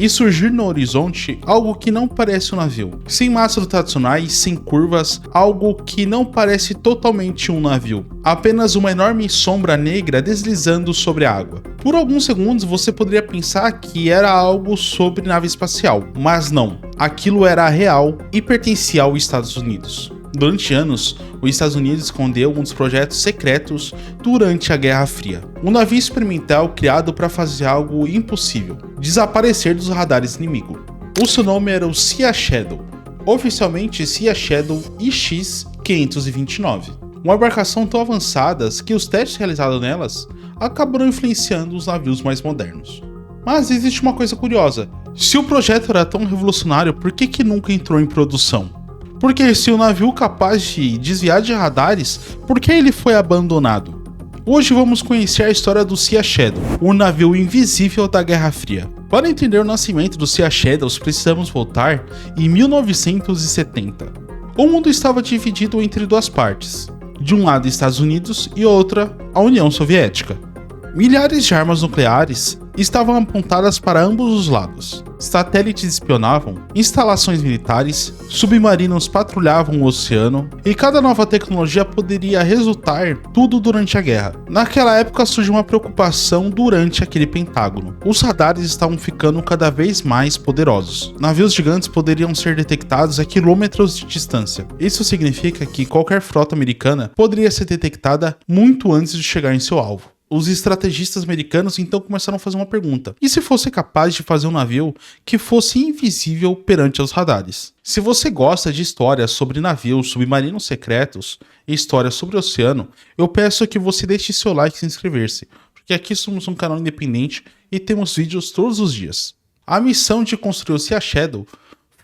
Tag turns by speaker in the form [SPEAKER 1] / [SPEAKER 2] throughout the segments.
[SPEAKER 1] e surgir no horizonte algo que não parece um navio. Sem mastros tradicionais, sem curvas, algo que não parece totalmente um navio. Apenas uma enorme sombra negra deslizando sobre a água. Por alguns segundos você poderia pensar que era algo sobre nave espacial, mas não. Aquilo era real e pertencia aos Estados Unidos. Durante anos, os Estados Unidos escondeu um dos projetos secretos durante a Guerra Fria. Um navio experimental criado para fazer algo impossível: desaparecer dos radares inimigo. O seu nome era o Sea Shadow, oficialmente Sea Shadow IX-529. Uma embarcação tão avançada que os testes realizados nelas acabaram influenciando os navios mais modernos. Mas existe uma coisa curiosa: se o projeto era tão revolucionário, por que nunca entrou em produção? Porque se o navio capaz de desviar de radares, por que ele foi abandonado? Hoje vamos conhecer a história do Sea Shadow, o navio invisível da Guerra Fria. Para entender o nascimento do Sea Shadows, precisamos voltar em 1970. O mundo estava dividido entre duas partes. De um lado Estados Unidos e outra a União Soviética. Milhares de armas nucleares estavam apontadas para ambos os lados. Satélites espionavam, instalações militares, submarinos patrulhavam o oceano, e cada nova tecnologia poderia resultar tudo durante a guerra. Naquela época surgiu uma preocupação durante aquele pentágono. Os radares estavam ficando cada vez mais poderosos. Navios gigantes poderiam ser detectados a quilômetros de distância. Isso significa que qualquer frota americana poderia ser detectada muito antes de chegar em seu alvo. Os estrategistas americanos então começaram a fazer uma pergunta: e se fosse capaz de fazer um navio que fosse invisível perante os radares? Se você gosta de histórias sobre navios, submarinos secretos e histórias sobre o oceano, eu peço que você deixe seu like e se inscrever-se, porque aqui somos um canal independente e temos vídeos todos os dias. A missão de construir o Sea Shadow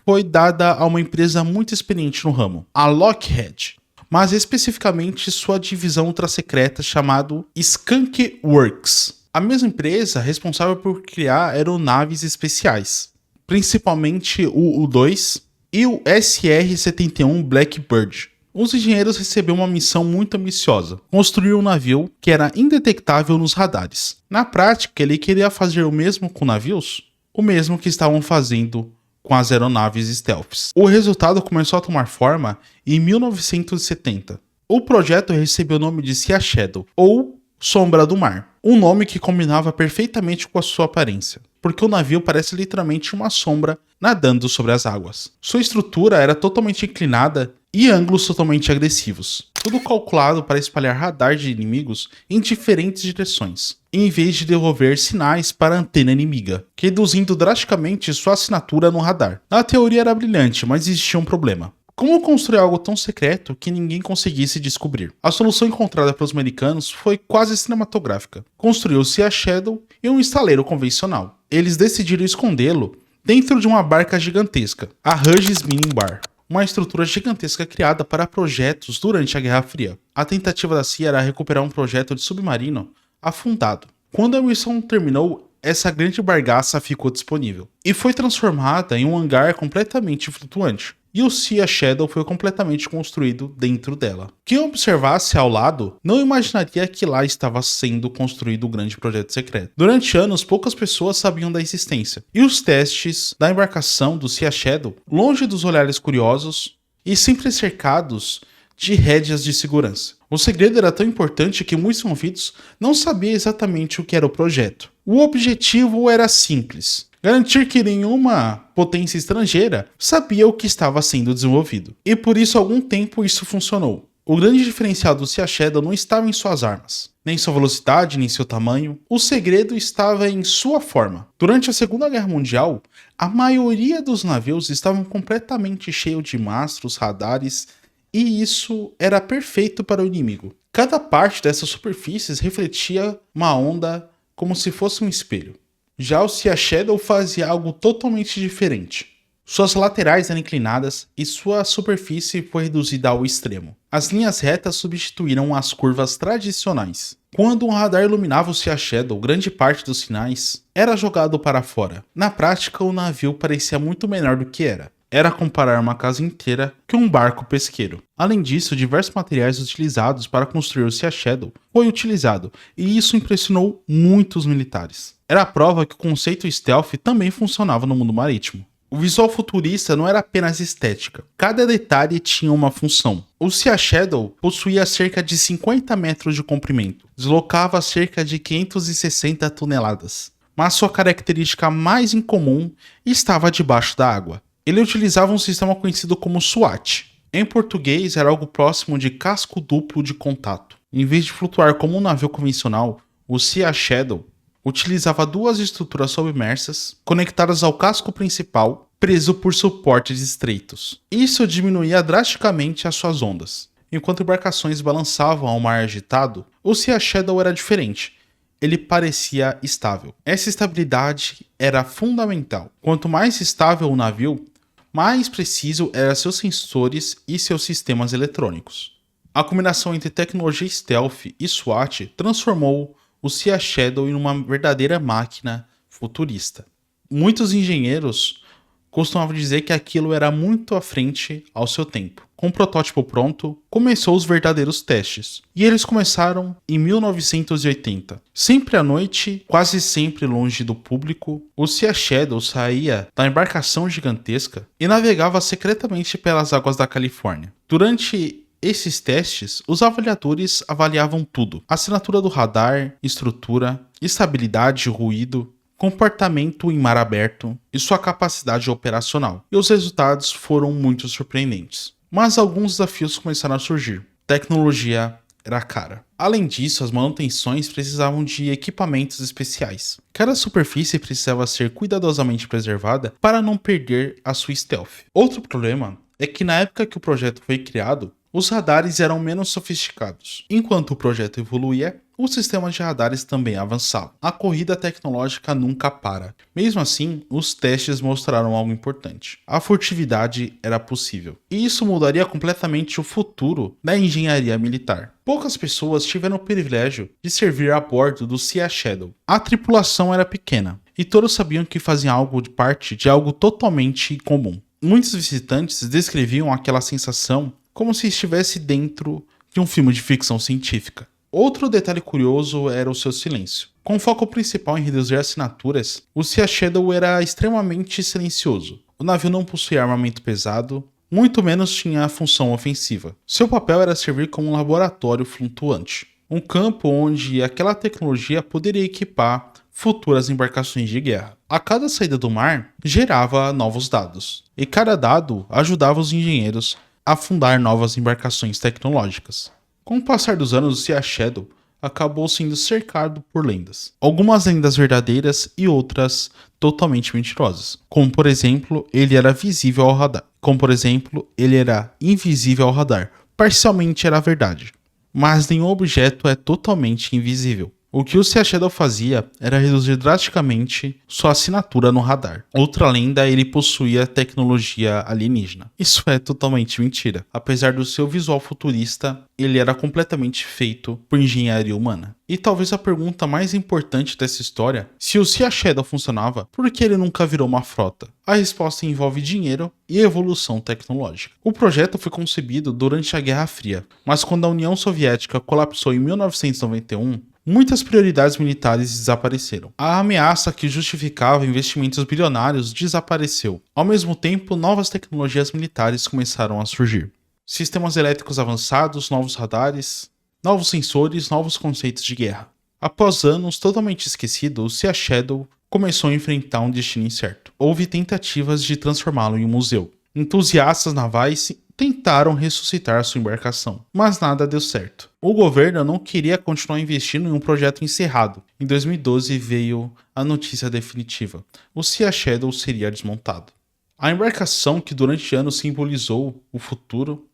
[SPEAKER 1] foi dada a uma empresa muito experiente no ramo, a Lockheed, mas especificamente sua divisão ultra-secreta chamada Skunk Works. A mesma empresa responsável por criar aeronaves especiais, principalmente o U-2 e o SR-71 Blackbird. Os engenheiros receberam uma missão muito ambiciosa: construir um navio que era indetectável nos radares. Na prática, ele queria fazer o mesmo com navios, o mesmo que estavam fazendo com as aeronaves stealths. O resultado começou a tomar forma em 1970. O projeto recebeu o nome de Sea Shadow, ou Sombra do Mar, um nome que combinava perfeitamente com a sua aparência, porque o navio parece literalmente uma sombra nadando sobre as águas. Sua estrutura era totalmente inclinada e ângulos totalmente agressivos, tudo calculado para espalhar radar de inimigos em diferentes direções, em vez de devolver sinais para a antena inimiga, reduzindo drasticamente sua assinatura no radar. A teoria era brilhante, mas existia um problema: como construir algo tão secreto que ninguém conseguisse descobrir? A solução encontrada pelos americanos foi quase cinematográfica: construir o Sea Shadow e um estaleiro convencional. Eles decidiram escondê-lo dentro de uma barca gigantesca, a Hughes Mining Bar, uma estrutura gigantesca criada para projetos durante a Guerra Fria. A tentativa da CIA era recuperar um projeto de submarino afundado. Quando a missão terminou, essa grande bagaça ficou disponível e foi transformada em um hangar completamente flutuante. E o Sea Shadow foi completamente construído dentro dela. Quem observasse ao lado não imaginaria que lá estava sendo construído o grande projeto secreto. Durante anos, poucas pessoas sabiam da existência, e os testes da embarcação do Sea Shadow, longe dos olhares curiosos e sempre cercados de rédeas de segurança. O segredo era tão importante que muitos envolvidos não sabiam exatamente o que era o projeto. O objetivo era simples: garantir que nenhuma potência estrangeira sabia o que estava sendo desenvolvido. E por isso, há algum tempo, isso funcionou. O grande diferencial do Sea Shadow não estava em suas armas, nem sua velocidade, nem seu tamanho. O segredo estava em sua forma. Durante a Segunda Guerra Mundial, a maioria dos navios estavam completamente cheios de mastros, radares, e isso era perfeito para o inimigo. Cada parte dessas superfícies refletia uma onda como se fosse um espelho. Já o Sea Shadow fazia algo totalmente diferente. Suas laterais eram inclinadas e sua superfície foi reduzida ao extremo. As linhas retas substituíram as curvas tradicionais. Quando um radar iluminava o Sea Shadow, grande parte dos sinais era jogado para fora. Na prática, o navio parecia muito menor do que era. Era comparar uma casa inteira com um barco pesqueiro. Além disso, diversos materiais utilizados para construir o Sea Shadow foi utilizado, e isso impressionou muitos militares. era a prova que o conceito stealth também funcionava no mundo marítimo. O visual futurista não era apenas estética. Cada detalhe tinha uma função. O Sea Shadow possuía cerca de 50 metros de comprimento, deslocava cerca de 560 toneladas. Mas sua característica mais incomum estava debaixo da água. Ele utilizava um sistema conhecido como SWAT. Em português, era algo próximo de casco duplo de contato. Em vez de flutuar como um navio convencional, o Sea Shadow utilizava duas estruturas submersas conectadas ao casco principal, preso por suportes estreitos. Isso diminuía drasticamente as suas ondas. Enquanto embarcações balançavam ao mar agitado, o Sea Shadow era diferente. Ele parecia estável. Essa estabilidade era fundamental. Quanto mais estável o navio, mais preciso eram seus sensores e seus sistemas eletrônicos. A combinação entre tecnologia stealth e SWAT transformou o Sea Shadow em uma verdadeira máquina futurista. Muitos engenheiros costumavam dizer que aquilo era muito à frente ao seu tempo. Com o protótipo pronto, começou os verdadeiros testes. E eles começaram em 1980. Sempre à noite, quase sempre longe do público, o Sea Shadow saía da embarcação gigantesca e navegava secretamente pelas águas da Califórnia. Durante esses testes, os avaliadores avaliavam tudo: a assinatura do radar, estrutura, estabilidade, ruído, comportamento em mar aberto e sua capacidade operacional. E os resultados foram muito surpreendentes. Mas alguns desafios começaram a surgir. Tecnologia era cara. Além disso, as manutenções precisavam de equipamentos especiais. Cada superfície precisava ser cuidadosamente preservada para não perder a sua stealth. Outro problema é que na época que o projeto foi criado, os radares eram menos sofisticados. Enquanto o projeto evoluía, os sistemas de radares também avançavam. A corrida tecnológica nunca para. Mesmo assim, os testes mostraram algo importante: a furtividade era possível. E isso mudaria completamente o futuro da engenharia militar. Poucas pessoas tiveram o privilégio de servir a bordo do Sea Shadow. A tripulação era pequena, e todos sabiam que faziam algo de parte de algo totalmente incomum. Muitos visitantes descreviam aquela sensação como se estivesse dentro de um filme de ficção científica. Outro detalhe curioso era o seu silêncio. Com foco principal em reduzir assinaturas, o Sea Shadow era extremamente silencioso. O navio não possuía armamento pesado, muito menos tinha função ofensiva. Seu papel era servir como um laboratório flutuante, um campo onde aquela tecnologia poderia equipar futuras embarcações de guerra. A cada saída do mar, gerava novos dados, e cada dado ajudava os engenheiros a fundar novas embarcações tecnológicas. Com o passar dos anos, o Sea Shadow acabou sendo cercado por lendas. Algumas lendas verdadeiras e outras totalmente mentirosas. Como, por exemplo, ele era visível ao radar. Como, por exemplo, ele era invisível ao radar. Parcialmente era verdade. Mas nenhum objeto é totalmente invisível. O que o Sea Shadow fazia era reduzir drasticamente sua assinatura no radar. Outra lenda, ele possuía tecnologia alienígena. Isso é totalmente mentira. Apesar do seu visual futurista, ele era completamente feito por engenharia humana. E talvez a pergunta mais importante dessa história: se o Sea Shadow funcionava, por que ele nunca virou uma frota? A resposta envolve dinheiro e evolução tecnológica. O projeto foi concebido durante a Guerra Fria, mas quando a União Soviética colapsou em 1991, muitas prioridades militares desapareceram. A ameaça que justificava investimentos bilionários desapareceu. Ao mesmo tempo, novas tecnologias militares começaram a surgir. Sistemas elétricos avançados, novos radares, novos sensores, novos conceitos de guerra. Após anos totalmente esquecido, o Sea Shadow começou a enfrentar um destino incerto. Houve tentativas de transformá-lo em um museu. Entusiastas navais tentaram ressuscitar sua embarcação, mas nada deu certo. O governo não queria continuar investindo em um projeto encerrado. Em 2012 veio a notícia definitiva: o Sea Shadow seria desmontado. A embarcação, que durante anos simbolizou o futuro,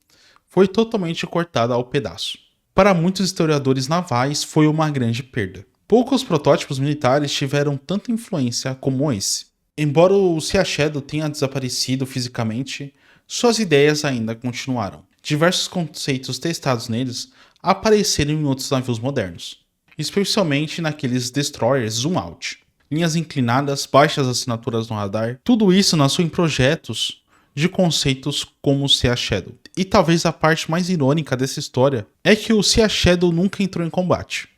[SPEAKER 1] foi totalmente cortada ao pedaço. Para muitos historiadores navais, foi uma grande perda. Poucos protótipos militares tiveram tanta influência como esse. Embora o Sea Shadow tenha desaparecido fisicamente, suas ideias ainda continuaram. Diversos conceitos testados neles apareceram em outros navios modernos, especialmente naqueles destroyers zoom out. Linhas inclinadas, baixas assinaturas no radar, tudo isso nasceu em projetos de conceitos como o Sea Shadow. E talvez a parte mais irônica dessa história é que o Sea Shadow nunca entrou em combate.